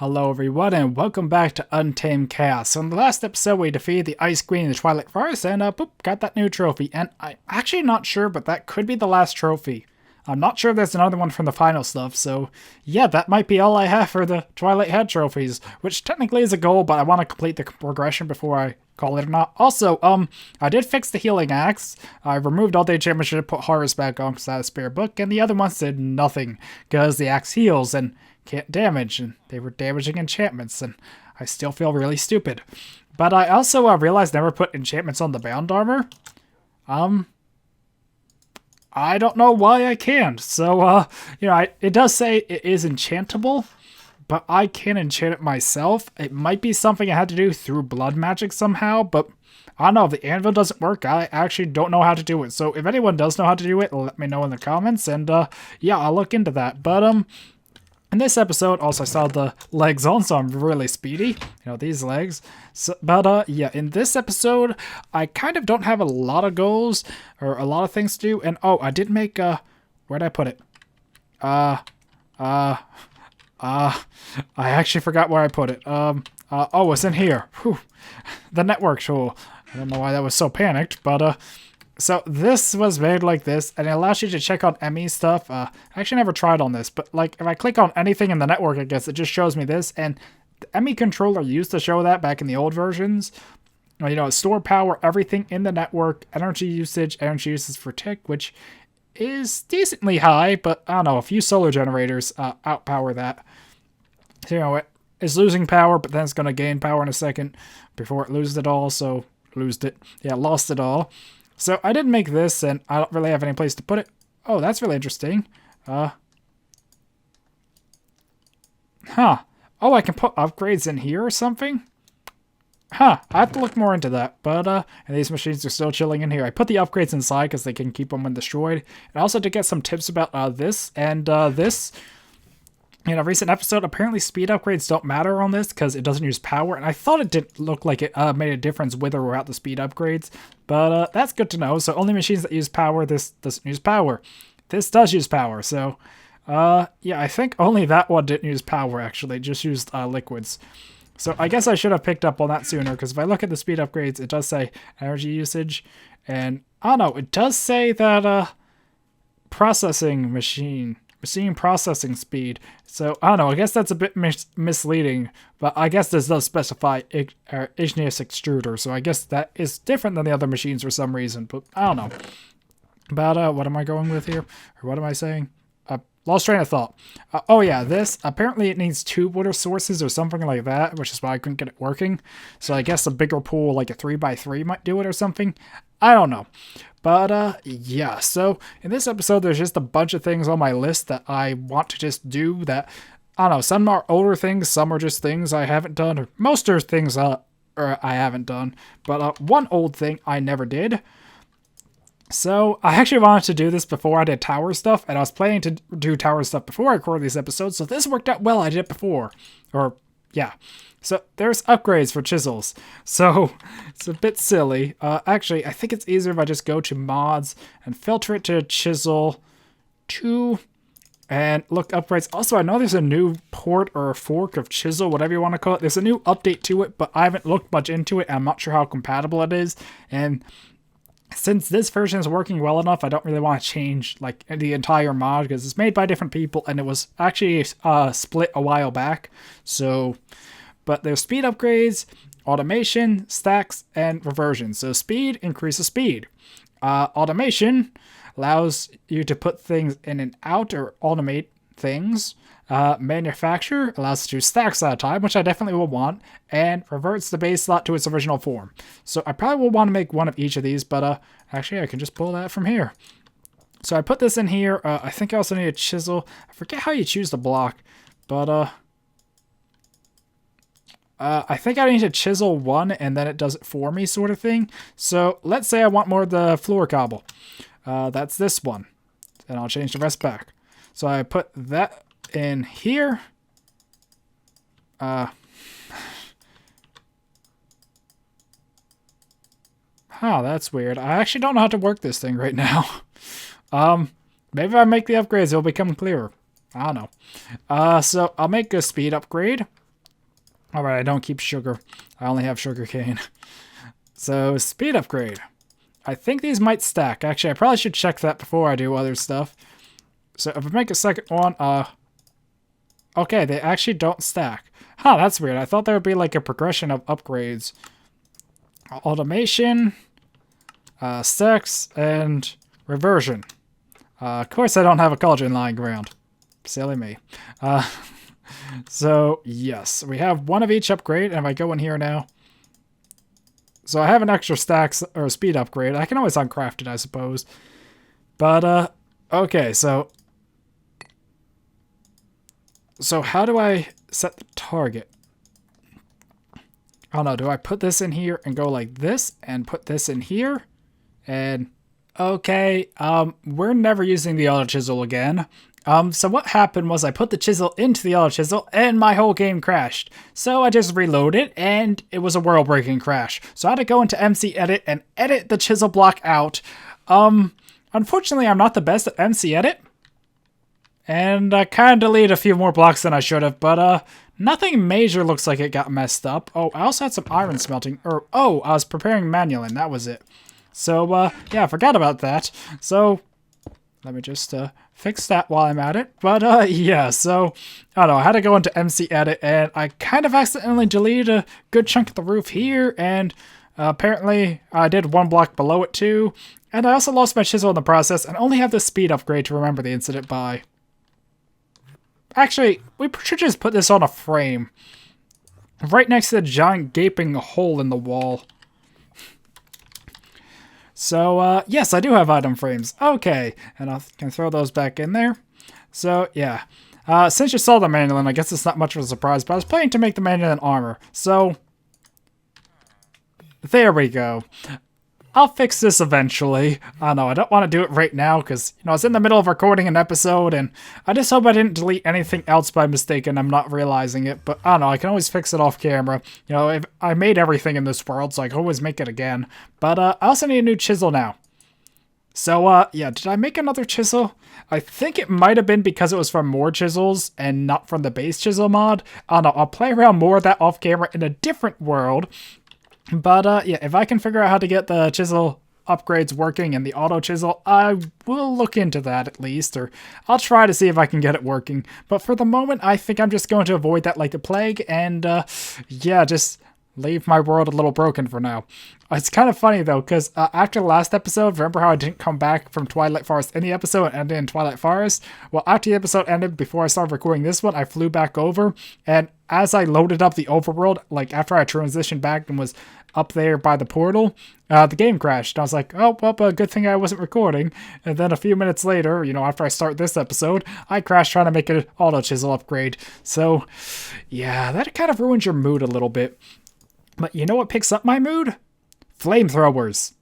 Hello everyone and welcome back to Untamed Chaos. So in the last episode we defeated the Ice Queen in the Twilight Forest and boop, got that new trophy. And I'm actually not sure, but that could be the last trophy. I'm not sure if there's another one from the final stuff, so yeah, that might be all I have for the Twilight Head trophies, which technically is a goal, but I want to complete the progression before I call it or not. Also, I did fix the healing axe. I removed all the enchantments, should have put Harvest back on because I had a spare book, and the other ones did nothing because the axe heals and can't damage, and they were damaging enchantments, and I still feel really stupid. But I also realized I never put enchantments on the bound armor. I don't know why I can't. So, it does say it is enchantable, but I can't enchant it myself. It might be something I had to do through blood magic somehow, but I don't know. If the anvil doesn't work, I actually don't know how to do it. So if anyone does know how to do it, let me know in the comments, and yeah, I'll look into that. But in this episode, also I saw the legs on, so I'm really speedy. These legs. So, but yeah, in this episode, I kind of don't have a lot of goals or a lot of things to do. And oh, I did make where'd I put it? I actually forgot where I put it. Oh, it's in here. Whew. The network tool. I don't know why that was so panicked, but so this was made like this, and it allows you to check on ME stuff. I actually never tried on this, but like if I click on anything in the network, I guess it just shows me this. And the ME controller used to show that back in the old versions. Store power, everything in the network, energy usage for tick, which is decently high, but I don't know, a few solar generators outpower that. So, it's losing power, but then it's going to gain power in a second before it loses it all. So, lost it all. So I did make this, and I don't really have any place to put it. Oh, that's really interesting. Oh, I can put upgrades in here or something? I have to look more into that. But, and these machines are still chilling in here. I put the upgrades inside because they can keep them when destroyed. And also to get some tips about this and this. In a recent episode, apparently speed upgrades don't matter on this because it doesn't use power, and I thought it didn't look like it made a difference with or without the speed upgrades, but that's good to know. So only machines that use power, this doesn't use power. This does use power, so yeah, I think only that one didn't use power, actually, it just used liquids. So I guess I should have picked up on that sooner, because if I look at the speed upgrades, it does say energy usage, and I don't know, it does say that machine processing speed. So, I don't know, I guess that's a bit misleading, but I guess this does specify igneous extruder, so I guess that is different than the other machines for some reason, but I don't know. But, what am I going with here? Or what am I saying? Lost train of thought. Oh yeah, this, apparently it needs 2 water sources or something like that, which is why I couldn't get it working. So I guess a bigger pool, like a 3x3 might do it or something. I don't know. But, yeah, so in this episode, there's just a bunch of things on my list that I want to just do that, I don't know, some are older things, some are just things I haven't done, or most are things I haven't done. But, one old thing I never did. So, I actually wanted to do this before I did tower stuff, and I was planning to do tower stuff before I recorded these episodes, so this worked out well. I did it before. Or, yeah. So, there's upgrades for chisels. So, it's a bit silly. Actually, I think it's easier if I just go to mods and filter it to chisel 2 and look upgrades. Also, I know there's a new port or a fork of chisel, whatever you want to call it. There's a new update to it, but I haven't looked much into it, and I'm not sure how compatible it is. And since this version is working well enough, I don't really want to change like the entire mod because it's made by different people and it was actually split a while back. So, but there's speed upgrades, automation, stacks, and reversion. So speed increases speed. Automation allows you to put things in and out or automate things. Manufacture allows you to stacks at a time, which I definitely will want, and reverts the base slot to its original form. So I probably will want to make one of each of these, but actually I can just pull that from here. So I put this in here. I think I also need a chisel. I forget how you choose the block, but I think I need to chisel 1 and then it does it for me sort of thing. So let's say I want more of the floor cobble. That's this one, and I'll change the rest back. So I put that in here. That's weird. I actually don't know how to work this thing right now. Maybe if I make the upgrades, it'll become clearer. I don't know. So I'll make a speed upgrade. Alright, I don't keep sugar. I only have sugar cane. So, speed upgrade. I think these might stack. Actually, I probably should check that before I do other stuff. So, if I make a second one, okay, they actually don't stack. Huh, that's weird. I thought there would be like a progression of upgrades. Automation, sex, and reversion. Of course, I don't have a cauldron lying around. Silly me. So, yes, we have one of each upgrade, and if I go in here now... So I have an extra stacks or speed upgrade. I can always uncraft it, I suppose. But, okay, so how do I set the target? I don't know, do I put this in here and go like this and put this in here? And, okay, we're never using the auto chisel again. So what happened was I put the chisel into the auto chisel and my whole game crashed. So I just reloaded and it was a world-breaking crash. So I had to go into MC Edit and edit the chisel block out. Unfortunately, I'm not the best at MC Edit. And I kind of deleted a few more blocks than I should have, but nothing major looks like it got messed up. Oh, I also had some iron smelting, I was preparing manulin, that was it. So, yeah, I forgot about that. So, let me just fix that while I'm at it. But, yeah, so, I don't know, I had to go into MC Edit, and I kind of accidentally deleted a good chunk of the roof here, and apparently I did one block below it too. And I also lost my chisel in the process, and only have the speed upgrade to remember the incident by. Actually, we should just put this on a frame. Right next to the giant gaping hole in the wall. So, yes, I do have item frames. Okay, and I can throw those back in there. So, yeah. Since you saw the manulin, I guess it's not much of a surprise, but I was planning to make the manulin armor. So, there we go. I'll fix this eventually. I know, I don't want to do it right now because, I was in the middle of recording an episode and I just hope I didn't delete anything else by mistake and I'm not realizing it. But I don't know, I can always fix it off camera. If I made everything in this world, so I can always make it again. But I also need a new chisel now. So, yeah, did I make another chisel? I think it might have been because it was from more chisels and not from the base chisel mod. I don't know, I'll play around more with that off camera in a different world. But, yeah, if I can figure out how to get the chisel upgrades working and the auto chisel, I will look into that at least, or I'll try to see if I can get it working. But for the moment, I think I'm just going to avoid that like the plague, and, yeah, just leave my world a little broken for now. It's kind of funny, though, because after the last episode, remember how I didn't come back from Twilight Forest in the episode and ended in Twilight Forest? Well, after the episode ended, before I started recording this one, I flew back over, and as I loaded up the overworld, like after I transitioned back and was up there by the portal, the game crashed. I was like, oh, well, good thing I wasn't recording. And then a few minutes later, after I start this episode, I crashed trying to make an auto chisel upgrade. So, yeah, that kind of ruins your mood a little bit. But you know what picks up my mood? Flamethrowers.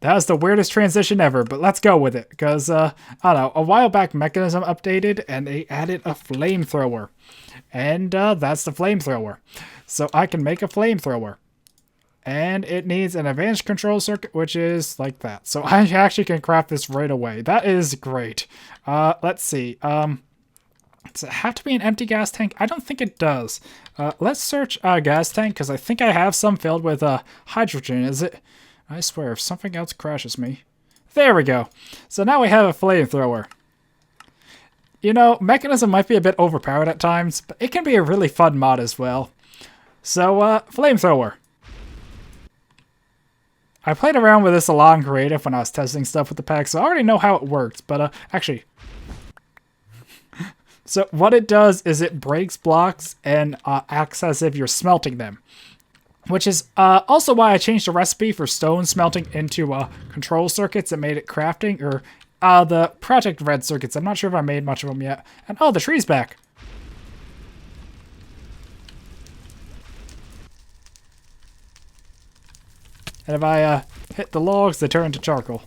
That was the weirdest transition ever, but let's go with it. Because, I don't know, a while back Mechanism updated and they added a flamethrower. And that's the flamethrower. So I can make a flamethrower. And it needs an advanced control circuit, which is like that. So I actually can craft this right away. That is great. Let's see. Does it have to be an empty gas tank? I don't think it does. Let's search a gas tank, because I think I have some filled with hydrogen. Is it? I swear, if something else crashes me. There we go. So now we have a flamethrower. Mechanism might be a bit overpowered at times, but it can be a really fun mod as well. So, flamethrower. I played around with this a lot in creative when I was testing stuff with the pack, so I already know how it works, but, actually... So what it does is it breaks blocks and acts as if you're smelting them. Which is also why I changed the recipe for stone smelting into control circuits and made it crafting, or the Project Red circuits. I'm not sure if I made much of them yet. And oh, the tree's back. And if I hit the logs, they turn into charcoal.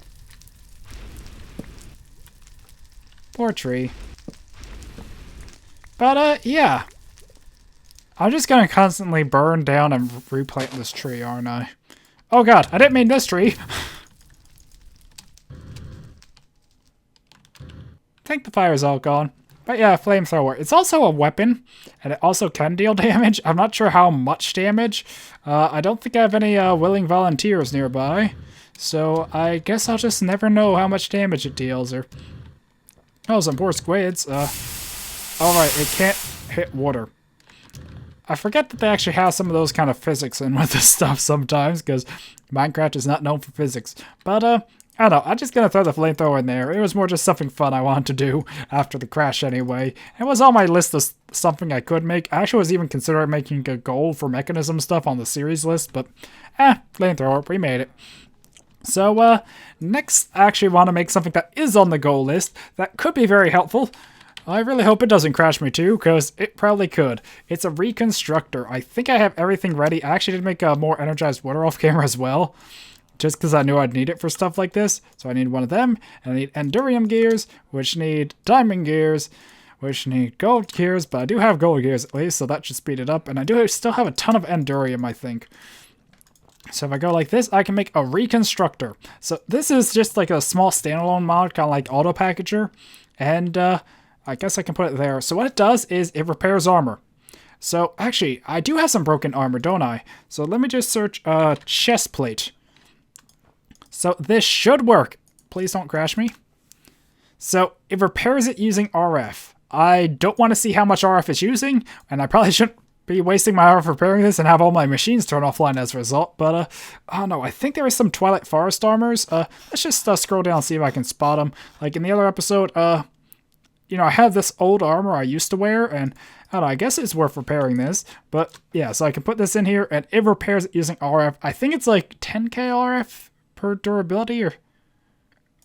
Poor tree. But, yeah. I'm just gonna constantly burn down and replant this tree, aren't I? Oh god, I didn't mean this tree! I think the fire's all gone. But yeah, flamethrower. It's also a weapon, and it also can deal damage. I'm not sure how much damage. I don't think I have any willing volunteers nearby, so I guess I'll just never know how much damage it deals. Or oh, some poor squids. All right, it can't hit water. I forget that they actually have some of those kind of physics in with this stuff sometimes, because Minecraft is not known for physics. But, I don't know, I'm just gonna throw the flamethrower in there. It was more just something fun I wanted to do after the crash anyway. It was on my list of something I could make. I actually was even considering making a goal for mechanism stuff on the series list, but, flamethrower, we made it. So, next I actually want to make something that is on the goal list that could be very helpful. I really hope it doesn't crash me too, because it probably could. It's a reconstructor. I think I have everything ready. I actually did make a more energized water off camera as well, just because I knew I'd need it for stuff like this. So I need one of them, and I need endurium gears, which need diamond gears, which need gold gears, but I do have gold gears at least, so that should speed it up. And I do still have a ton of endurium, I think. So if I go like this, I can make a reconstructor. So this is just like a small standalone mod, kind of like auto packager, and I guess I can put it there. So what it does is it repairs armor. So actually, I do have some broken armor, don't I? So let me just search chest plate. So this should work. Please don't crash me. So it repairs it using RF. I don't want to see how much RF it's using, and I probably shouldn't be wasting my RF repairing this and have all my machines turn offline as a result. But I don't know. I think there is some Twilight Forest armors. Let's just scroll down and see if I can spot them. Like in the other episode, you know, I have this old armor I used to wear, and I don't know, I guess it's worth repairing this. But yeah, so I can put this in here, and it repairs it using RF. I think it's like 10k RF per durability, or...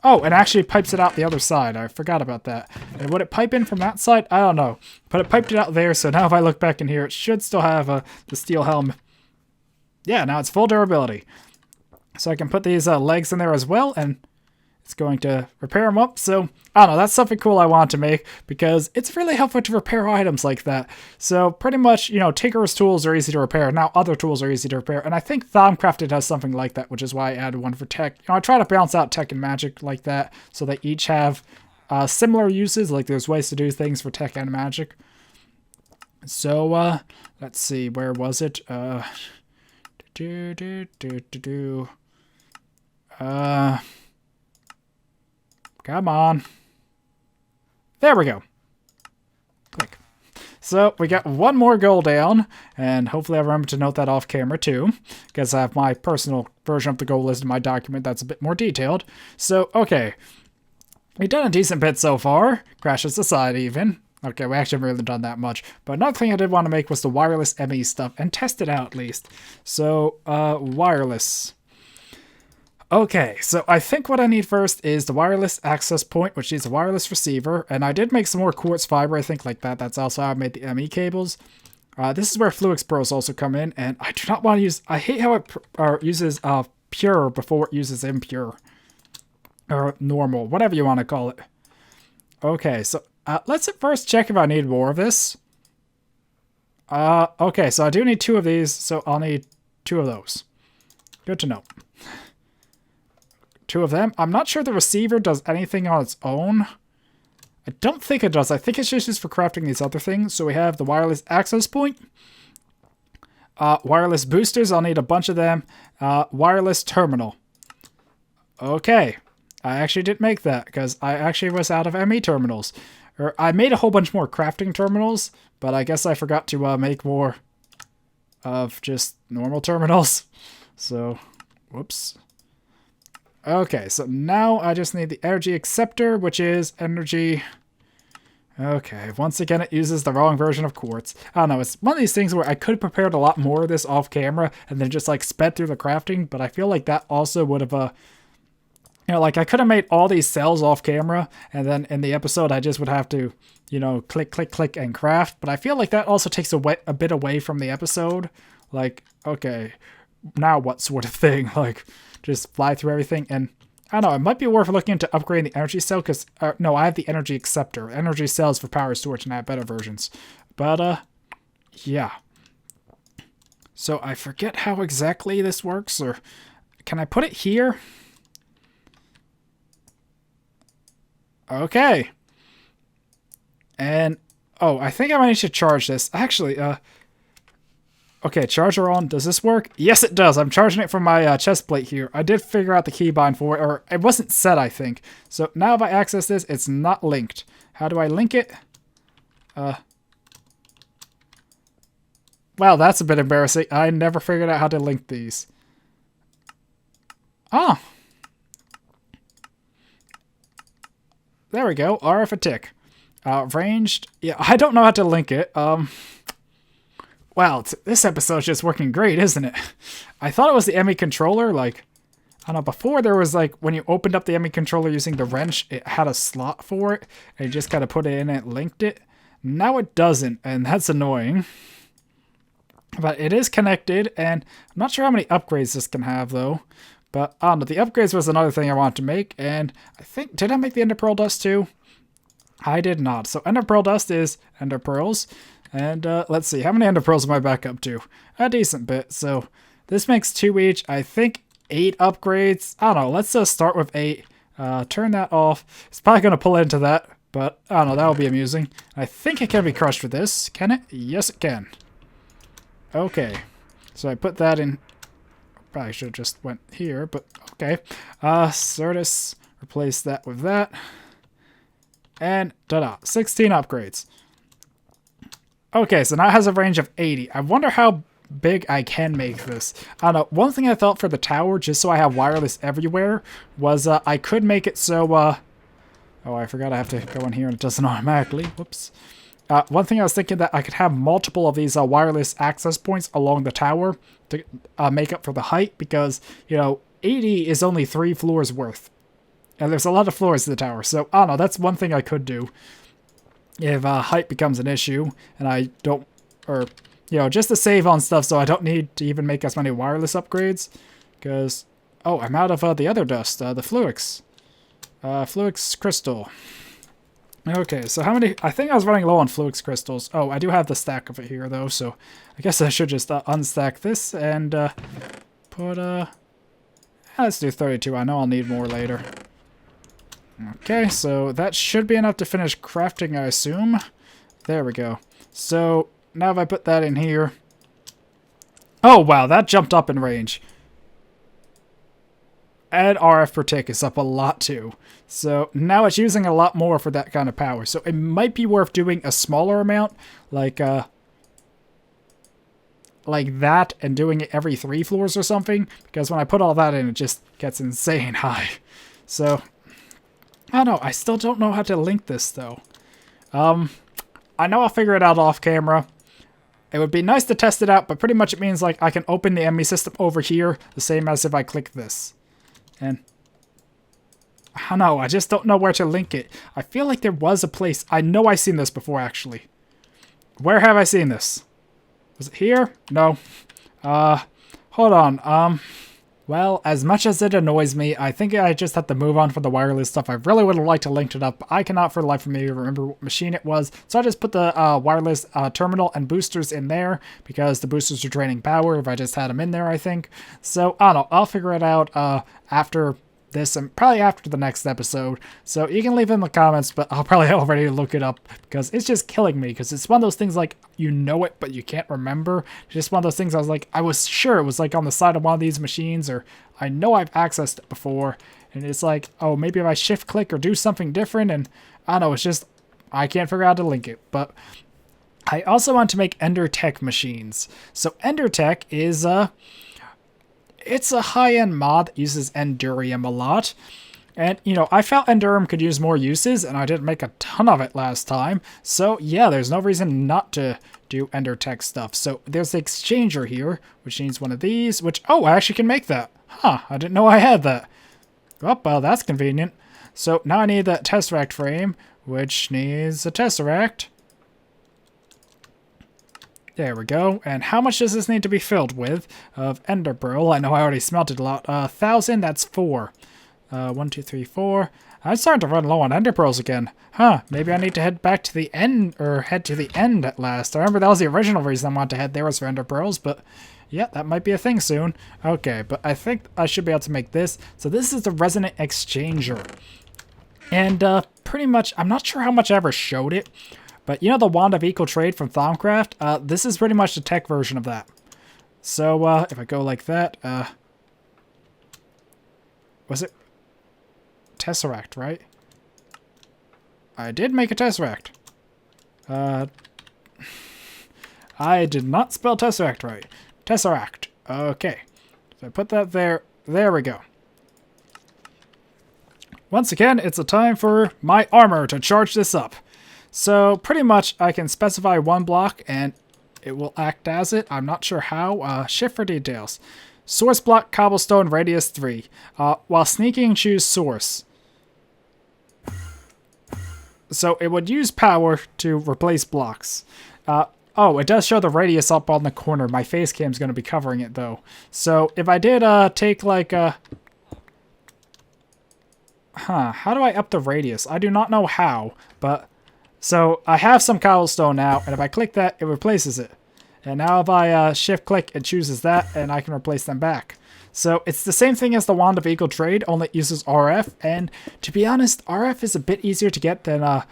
Oh, and actually pipes it out the other side. I forgot about that. And would it pipe in from that side? I don't know. But it piped it out there, so now if I look back in here, it should still have the steel helm. Yeah, now it's full durability. So I can put these legs in there as well, and it's going to repair them up. So, I don't know, that's something cool I want to make, because it's really helpful to repair items like that. So, pretty much, you know, Tinker's tools are easy to repair. Now, other tools are easy to repair. And I think Thaumcrafted has something like that, which is why I added one for tech. You know, I try to balance out tech and magic like that, so they each have similar uses. Like, there's ways to do things for tech and magic. So, let's see, where was it? Come on. There we go. Click. So we got one more goal down, and hopefully I remember to note that off camera too, because I have my personal version of the goal list in my document that's a bit more detailed. So, okay. We've done a decent bit so far. Crash of Society even. Okay, we actually haven't really done that much. But another thing I did want to make was the wireless ME stuff, and test it out at least. So, wireless. Okay, so I think what I need first is the wireless access point, which needs a wireless receiver, and I did make some more quartz fiber, I think, like that. That's also how I made the ME cables. This is where Fluix Pros also come in, and I do not want to use... I hate how it uses pure before it uses impure. Or normal, whatever you want to call it. Okay, so let's first check if I need more of this. Okay, so I do need 2 of these, so I'll need 2 of those. Good to know. 2 of them. I'm not sure the receiver does anything on its own. I don't think it does. I think it's just used for crafting these other things. So we have the wireless access point. Wireless boosters. I'll need a bunch of them. Wireless terminal. Okay. I actually didn't make that because I actually was out of ME terminals. Or I made a whole bunch more crafting terminals, but I guess I forgot to make more of just normal terminals. So, whoops. Okay, so now I just need the energy acceptor, which is energy... Okay, once again it uses the wrong version of quartz. I don't know, it's one of these things where I could have prepared a lot more of this off camera and then just like sped through the crafting, but I feel like that also would have, you know, like I could have made all these cells off camera and then in the episode I just would have to, you know, click, click, click and craft, but I feel like that also takes a bit away from the episode. Like, okay, now what sort of thing? Like... Just fly through everything, and I don't know, it might be worth looking into upgrading the energy cell, because, no, I have the energy acceptor. Energy cells for power storage, and I have better versions. But, yeah. So, I forget how exactly this works, or can I put it here? Okay. And, oh, I think I might need to charge this. Actually, okay, charger on. Does this work? Yes, it does. I'm charging it from my chest plate here. I did figure out the keybind for it, or it wasn't set, I think. So now if I access this, it's not linked. How do I link it? Wow, that's a bit embarrassing. I never figured out how to link these. Ah. There we go. RF a tick. Ranged. Yeah, I don't know how to link it. Wow, this episode's just working great, isn't it? I thought it was the ME controller. Like, I don't know, before there was like, when you opened up the ME controller using the wrench, it had a slot for it, and you just kind of put it in and it linked it. Now it doesn't, and that's annoying. But it is connected, and I'm not sure how many upgrades this can have, though. But, I don't know, the upgrades was another thing I wanted to make, and I think, did I make the Ender Pearl Dust too? I did not. So Ender Pearl Dust is Ender Pearls. And let's see, how many Ender Pearls am I back up to? A decent bit. So this makes 2 each. I think 8 upgrades. I don't know, let's start with 8. Turn that off. It's probably going to pull into that, but I don't know, that'll be amusing. I think it can be crushed with this. Can it? Yes, it can. Okay. So I put that in. Probably should have just went here, but okay. Certus, replace that with that. And ta-da, 16 upgrades. Okay, so now it has a range of 80. I wonder how big I can make this. I don't know. One thing I thought for the tower, just so I have wireless everywhere, was I could make it so... oh, I forgot I have to go in here and it doesn't automatically. Whoops. One thing I was thinking that I could have multiple of these wireless access points along the tower to make up for the height, because, you know, 80 is only 3 floors worth. And there's a lot of floors to the tower, so I don't know, that's one thing I could do. If height becomes an issue, and I don't, or, you know, just to save on stuff so I don't need to even make as many wireless upgrades. Because, oh, I'm out of the other dust, the Fluix. Fluix Crystal. Okay, so how many, I think I was running low on Fluix Crystals. Oh, I do have the stack of it here, though, so I guess I should just unstack this and put, let's do 32, I know I'll need more later. Okay, so that should be enough to finish crafting, I assume. There we go. So, now if I put that in here... Oh, wow, that jumped up in range. And RF per tick is up a lot, too. So, now it's using a lot more for that kind of power. So, it might be worth doing a smaller amount, like that, and doing it every 3 floors or something. Because when I put all that in, it just gets insane high. So... I don't know. I still don't know how to link this, though. I know I'll figure it out off camera. It would be nice to test it out, but pretty much it means, like, I can open the ME system over here, the same as if I click this. And... I don't know. I just don't know where to link it. I feel like there was a place... I know I've seen this before, actually. Where have I seen this? Was it here? No. Hold on. Well, as much as it annoys me, I think I just have to move on from the wireless stuff. I really would have liked to link it up, but I cannot for the life of me remember what machine it was. So I just put the wireless terminal and boosters in there, because the boosters are draining power if I just had them in there, I think. So, I don't know, I'll figure it out after this and probably after the next episode. So you can leave in the comments, but I'll probably already look it up, because it's just killing me, because it's one of those things like, you know it, but you can't remember. It's just one of those things I was like, I was sure it was like on the side of one of these machines, or I know I've accessed it before, and it's like, oh, maybe if I shift click or do something different, and I don't know, it's just, I can't figure out how to link it. But I also want to make Ender Tech machines. So Ender Tech is it's a high-end mod that uses Endurium a lot. And, you know, I felt Endurium could use more uses, and I didn't make a ton of it last time. So, yeah, there's no reason not to do Ender Tech stuff. So, there's the Exchanger here, which needs one of these, which, oh, I actually can make that. Huh, I didn't know I had that. Oh, well, that's convenient. So, now I need that Tesseract frame, which needs a Tesseract. There we go. And how much does this need to be filled with of Ender Pearl? I know I already smelted a lot. 1,000, that's 4. 1, 2, 3, 4. I'm starting to run low on Ender Pearls again. Huh, maybe I need to head back to the end, or head to the end at last. I remember that was the original reason I wanted to head there, was for Ender Pearls, but yeah, that might be a thing soon. Okay, but I think I should be able to make this. So this is the Resonant Exchanger. And pretty much, I'm not sure how much I ever showed it. But you know the Wand of Equal Trade from Thaumcraft? This is pretty much the tech version of that. So if I go like that, was it Tesseract, right? I did make a Tesseract. I did not spell Tesseract right. Tesseract. Okay. So I put that there. There we go. Once again, it's a time for my armor to charge this up. So pretty much I can specify one block and it will act as it. I'm not sure how. Shift for details. Source block, cobblestone, radius 3. While sneaking, choose source. So it would use power to replace blocks. Oh, it does show the radius up on the corner. My face cam is going to be covering it, though. So if I did take, like, how do I up the radius? I do not know how, but... So I have some cobblestone now, and if I click that, it replaces it. And now if I shift-click, it chooses that, and I can replace them back. So it's the same thing as the Wand of Equal Trade, only it uses RF, and to be honest, RF is a bit easier to get than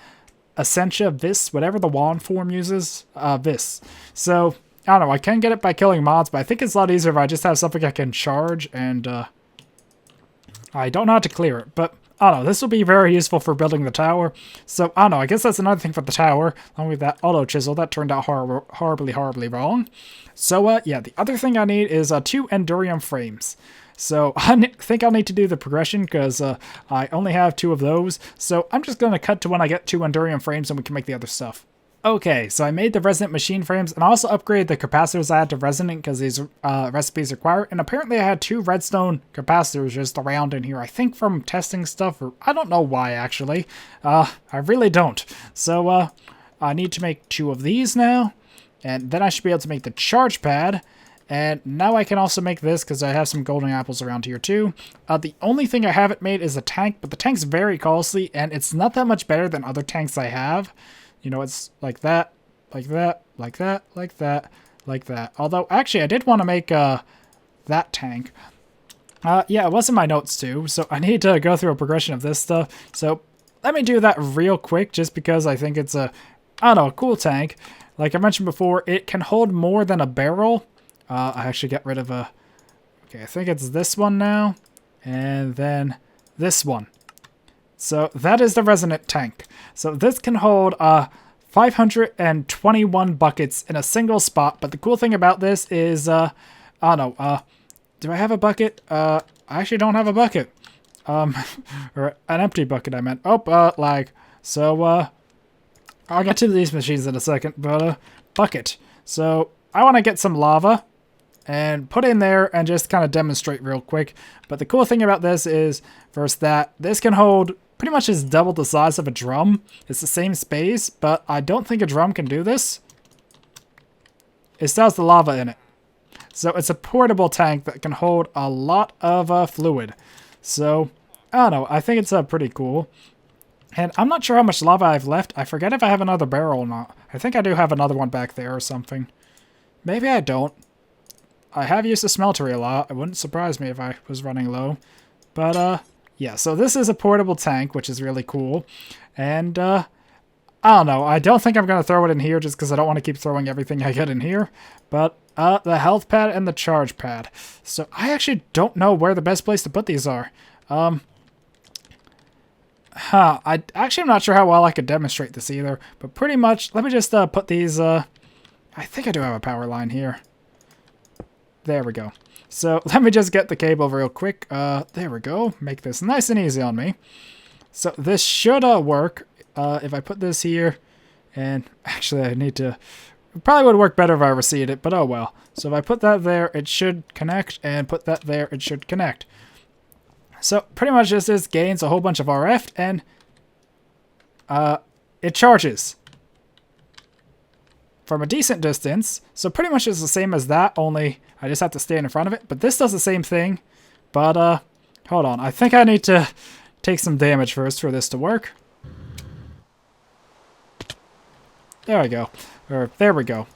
Essentia, Vis, whatever the wand form uses, Vis. So, I don't know, I can get it by killing mods, but I think it's a lot easier if I just have something I can charge, and I don't know how to clear it, but I don't know, this will be very useful for building the tower. So, I don't know, I guess that's another thing for the tower, along with that auto chisel, that turned out horribly wrong. So, yeah, the other thing I need is 2 Endurium frames. So I think I'll need to do the progression because I only have 2 of those. So I'm just going to cut to when I get 2 Endurium frames and we can make the other stuff. Okay, so I made the resonant machine frames and I also upgraded the capacitors I had to resonant because these recipes require. And apparently I had 2 redstone capacitors just around in here. I think from testing stuff, or I don't know why actually. I really don't. So I need to make 2 of these now. And then I should be able to make the charge pad. And now I can also make this because I have some golden apples around here too. The only thing I haven't made is a tank, but the tank's very costly and it's not that much better than other tanks I have. You know, it's like that, like that, like that, like that, like that. Although, actually, I did want to make that tank. Yeah, it was in my notes too, so I need to go through a progression of this stuff. So let me do that real quick just because I think it's a, I don't know, a cool tank. Like I mentioned before, it can hold more than a barrel. I actually get rid of a... Okay, I think it's this one now. And then this one. So that is the resonant tank. So this can hold 521 buckets in a single spot. But the cool thing about this is... I don't know. Do I have a bucket? I actually don't have a bucket. Or an empty bucket, I meant. Oh, lag. So, I'll get to these machines in a second. But, bucket. So, I want to get some lava. And put in there and just kind of demonstrate real quick. But the cool thing about this is, first that this can hold pretty much is double the size of a drum. It's the same space, but I don't think a drum can do this. It still has the lava in it. So it's a portable tank that can hold a lot of fluid. So, I don't know, I think it's pretty cool. And I'm not sure how much lava I've left. I forget if I have another barrel or not. I think I do have another one back there or something. Maybe I don't. I have used the smeltery a lot. It wouldn't surprise me if I was running low. But, yeah, so this is a portable tank, which is really cool. And, I don't know. I don't think I'm going to throw it in here just because I don't want to keep throwing everything I get in here. But, the health pad and the charge pad. So, I actually don't know where the best place to put these are. I'm not sure how well I could demonstrate this either. But pretty much, let me just, put these, I think I do have a power line here. There we go. So let me just get the cable real quick. There we go. Make this nice and easy on me. So this should work. If I put this here, and actually I need to, it probably would work better if I reseed it, but oh well. So if I put that there, it should connect, and put that there, it should connect. So pretty much this gains a whole bunch of RF, and it charges from a decent distance. So pretty much it's the same as that, only I just have to stand in front of it. But this does the same thing. But, hold on. I think I need to take some damage first for this to work. There we go. Or, there we go.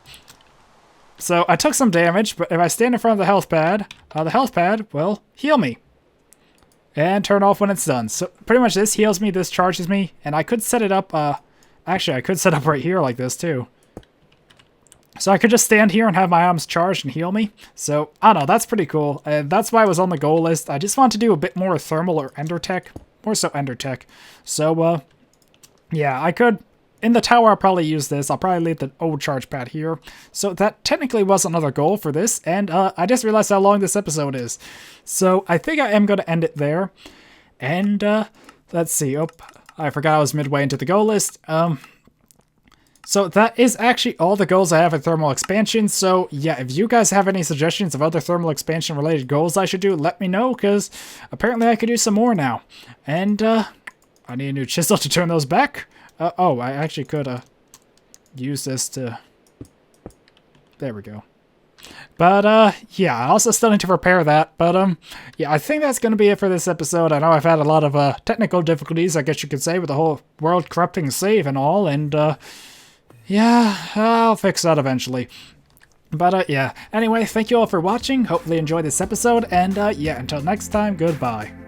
So, I took some damage, but if I stand in front of the health pad will heal me. And turn off when it's done. So, pretty much this heals me, this charges me, and I could set it up, actually, I could set up right here like this, too. So I could just stand here and have my items charged and heal me. So, I don't know, that's pretty cool. And that's why I was on the goal list. I just want to do a bit more thermal or ender tech. More so ender tech. So, yeah, I could... In the tower, I'll probably use this. I'll probably leave the old charge pad here. So that technically was another goal for this. And I just realized how long this episode is. So I think I am going to end it there. And let's see. Oh, I forgot I was midway into the goal list. So that is actually all the goals I have in thermal expansion. So yeah, if you guys have any suggestions of other thermal expansion related goals I should do, let me know, because apparently I could do some more now. And I need a new chisel to turn those back. Oh, I actually could use this to... There we go. But yeah, I also still need to repair that. But yeah, I think that's going to be it for this episode. I know I've had a lot of technical difficulties, I guess you could say, with the whole world corrupting save and all. And yeah, I'll fix that eventually. But yeah, anyway, thank you all for watching. Hopefully you enjoyed this episode. And yeah, until next time, goodbye.